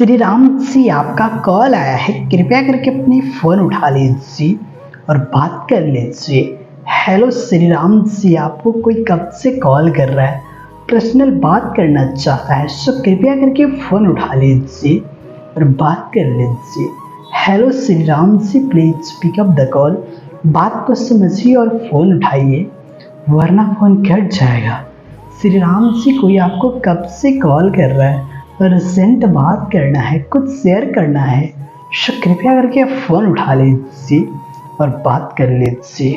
श्री राम जी आपका कॉल आया है, कृपया करके अपनी फ़ोन उठा लीजिए और बात कर लीजिए। हेलो श्री राम जी, आपको कोई कब से कॉल कर रहा है, पर्सनल बात करना चाहता है, सो कृपया करके फ़ोन उठा लीजिए और बात कर लीजिए। Hello Shri Ram ji, please pick up the call. बात को समझिए और फ़ोन उठाइए वरना फ़ोन कट जाएगा। श्री राम जी, कोई आपको कब से कॉल कर रहा है, अर्जेंट बात करना है, कुछ शेयर करना है, सो कृपया करके फ़ोन उठा लीजिए और बात कर लीजिए।